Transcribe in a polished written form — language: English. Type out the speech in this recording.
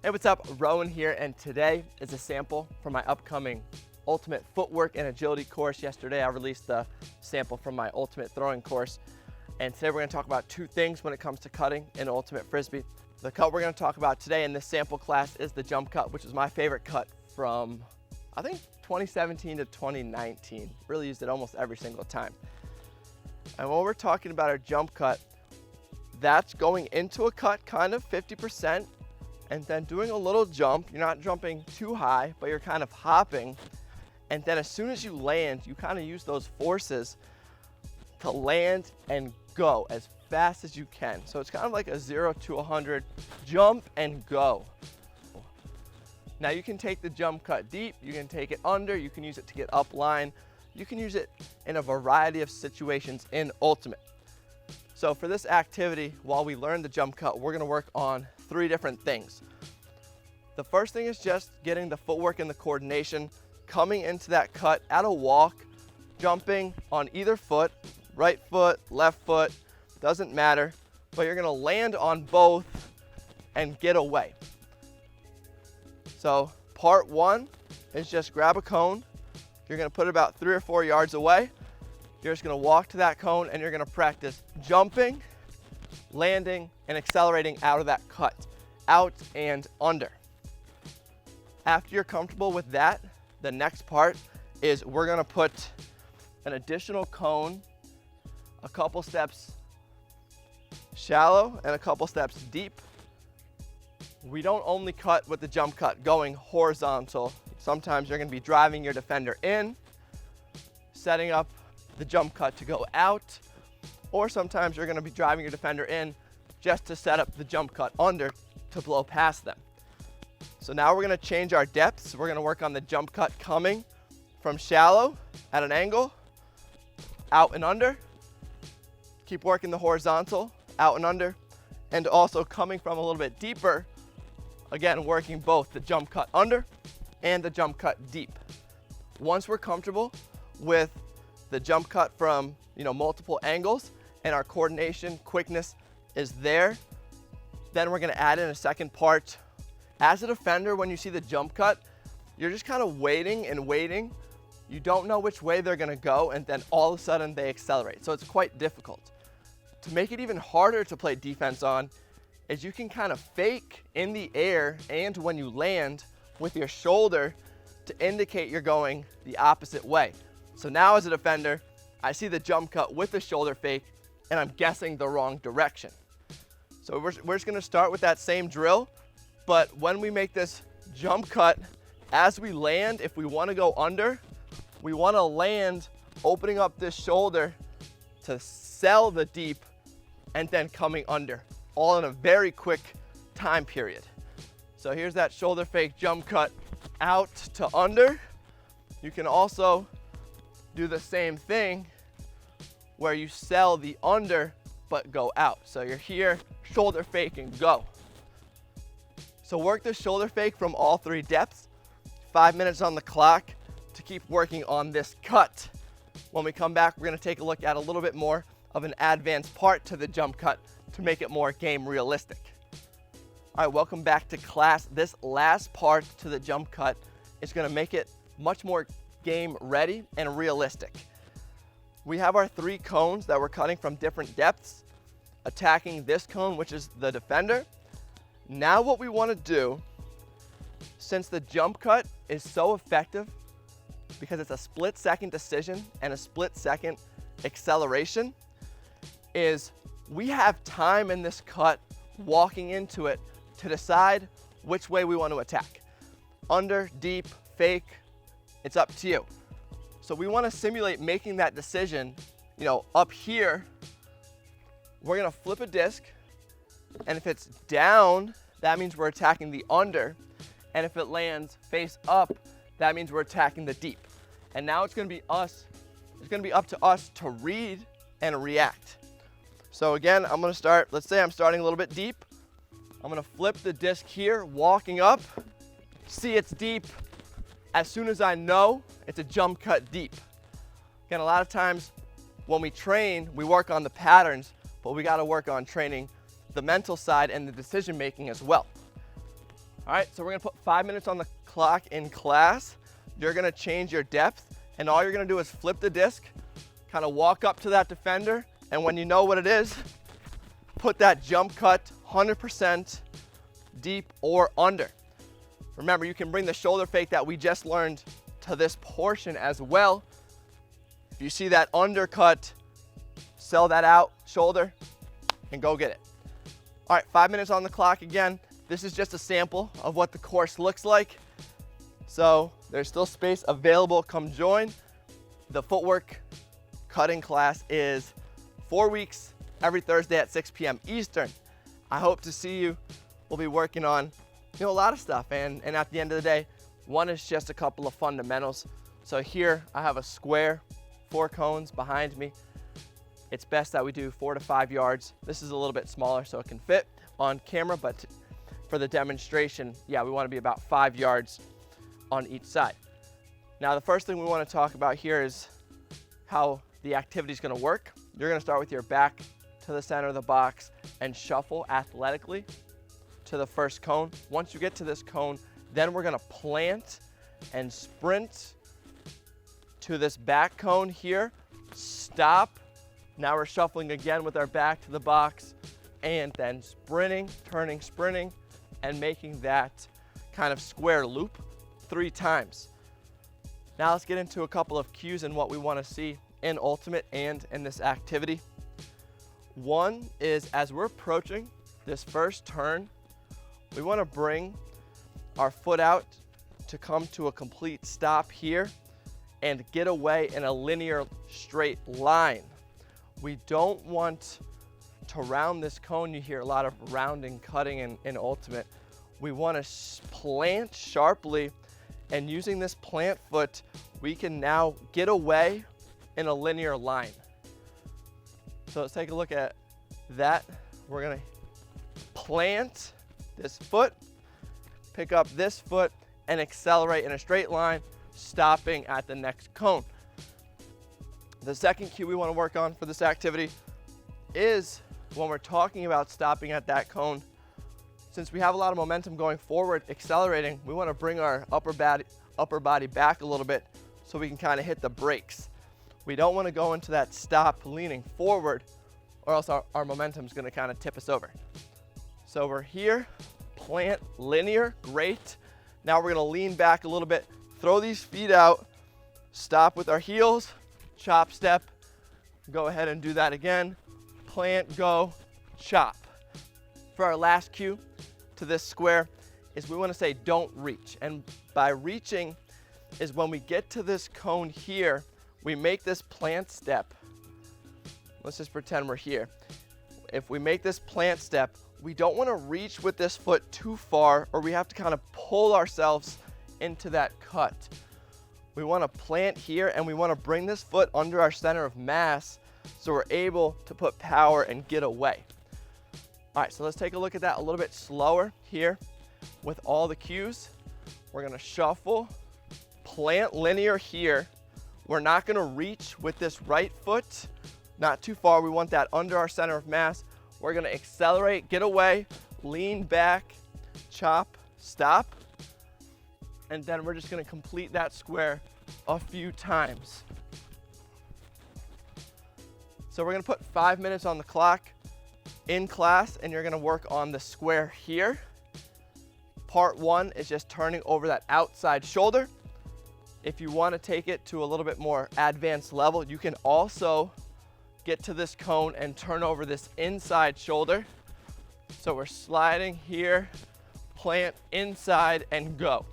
Hey, what's up? Rowan here, and today is a sample for my upcoming Ultimate Footwork and Agility course. Yesterday I released the sample from my Ultimate Throwing course, and today we're going to talk about two things when it comes to cutting in Ultimate Frisbee. The cut we're going to talk about today in this sample class is the jump cut, which is my favorite cut from, I think, 2017 to 2019. Really used it almost every single time. And when we're talking about our jump cut, that's going into a cut kind of 50%, and then doing a little jump. You're not jumping too high, but you're kind of hopping. And then as soon as you land, you kind of use those forces to land and go as fast as you can. So it's kind of like a 0 to 100 jump and go. Now you can take the jump cut deep, you can take it under, you can use it to get up line. You can use it in a variety of situations in Ultimate. So for this activity, while we learn the jump cut, we're gonna work on three different things. The first thing is just getting the footwork and the coordination, coming into that cut at a walk, jumping on either foot, right foot, left foot, doesn't matter, but you're gonna land on both and get away. So part one is just grab a cone. You're gonna put it about 3 or 4 yards away. You're just gonna walk to that cone and you're gonna practice jumping, landing, and accelerating out of that cut, out and under. After you're comfortable with that, the next part is we're gonna put an additional cone a couple steps shallow and a couple steps deep. We don't only cut with the jump cut going horizontal. Sometimes you're gonna be driving your defender in, setting up the jump cut to go out, or sometimes you're gonna be driving your defender in just to set up the jump cut under to blow past them. So now we're gonna change our depths. We're gonna work on the jump cut coming from shallow at an angle, out and under. Keep working the horizontal, out and under, and also coming from a little bit deeper, again, working both the jump cut under and the jump cut deep. Once we're comfortable with the jump cut from multiple angles and our coordination, quickness is there, then we're gonna add in a second part. As a defender, when you see the jump cut, you're just kind of waiting and waiting. You don't know which way they're gonna go, and then all of a sudden they accelerate. So it's quite difficult. To make it even harder to play defense on is you can kind of fake in the air and when you land with your shoulder to indicate you're going the opposite way. So now as a defender, I see the jump cut with the shoulder fake and I'm guessing the wrong direction. So we're just gonna start with that same drill, but when we make this jump cut, as we land, if we wanna go under, we wanna land opening up this shoulder to sell the deep and then coming under, all in a very quick time period. So here's that shoulder fake jump cut out to under. You can also do the same thing where you sell the under but go out. So you're here, shoulder fake and go. So work the shoulder fake from all three depths. 5 minutes on the clock to keep working on this cut. When we come back, we're gonna take a look at a little bit more of an advanced part to the jump cut to make it more game realistic. All right, welcome back to class. This last part to the jump cut is gonna make it much more game ready and realistic. We have our 3 cones that we're cutting from different depths, attacking this cone, which is the defender. Now what we wanna do, since the jump cut is so effective because it's a split-second decision and a split-second acceleration, is we have time in this cut walking into it to decide which way we want to attack. Under, deep, fake, it's up to you. So we want to simulate making that decision, up here, we're gonna flip a disc, and if it's down, that means we're attacking the under, and if it lands face up, that means we're attacking the deep. And now it's gonna be up to us to read and react. So again, I'm gonna start, let's say I'm starting a little bit deep. I'm gonna flip the disc here, walking up, see it's deep. As soon as I know, it's a jump cut deep. Again, a lot of times when we train, we work on the patterns, but we gotta work on training the mental side and the decision making as well. All right, so we're gonna put 5 minutes on the clock in class. You're gonna change your depth, and all you're gonna do is flip the disc, kind of walk up to that defender, and when you know what it is, put that jump cut 100% deep or under. Remember, you can bring the shoulder fake that we just learned to this portion as well. If you see that undercut, sell that out, shoulder, and go get it. All right, 5 minutes on the clock again. This is just a sample of what the course looks like. So there's still space available. Come join. The footwork cutting class is 4 weeks, every Thursday at 6 p.m. Eastern. I hope to see you. We'll be working on a lot of stuff, and at the end of the day, one is just a couple of fundamentals. So here I have a square, 4 cones behind me. It's best that we do 4 to 5 yards. This is a little bit smaller so it can fit on camera, but for the demonstration, yeah, we want to be about 5 yards on each side. Now, the first thing we want to talk about here is how the activity is going to work. You're going to start with your back to the center of the box and shuffle athletically to the first cone. Once you get to this cone, then we're going to plant and sprint to this back cone here. Stop. Now we're shuffling again with our back to the box, and then sprinting, turning, sprinting, and making that kind of square loop 3 times. Now let's get into a couple of cues and what we want to see in Ultimate and in this activity. One is, as we're approaching this first turn, we want to bring our foot out to come to a complete stop here and get away in a linear straight line. We don't want to round this cone. You hear a lot of rounding, cutting in Ultimate. We want to plant sharply, and using this plant foot, we can now get away in a linear line. So let's take a look at that. We're gonna plant this foot, pick up this foot, and accelerate in a straight line, stopping at the next cone. The second cue we want to work on for this activity is when we're talking about stopping at that cone. Since we have a lot of momentum going forward, accelerating, we want to bring our upper body back a little bit so we can kind of hit the brakes. We don't want to go into that stop leaning forward, or else our momentum is going to kind of tip us over. So we're here, plant linear, great. Now we're going to lean back a little bit, throw these feet out, stop with our heels, chop step, go ahead and do that again, plant, go, chop. For our last cue to this square is we want to say don't reach, and by reaching is when we get to this cone here, we make this plant step. Let's just pretend we're here. If we make this plant step, we don't want to reach with this foot too far, or we have to kind of pull ourselves into that cut. We want to plant here, and we want to bring this foot under our center of mass so we're able to put power and get away. All right, so let's take a look at that a little bit slower here with all the cues. We're going to shuffle, plant linear here. We're not going to reach with this right foot, not too far. We want that under our center of mass. We're going to accelerate, get away, lean back, chop, stop, and then we're just going to complete that square a few times. So we're going to put 5 minutes on the clock in class, and you're going to work on the square here. Part 1 is just turning over that outside shoulder. If you want to take it to a little bit more advanced level, you can also get to this cone and turn over this inside shoulder. So we're sliding here, plant inside, and go.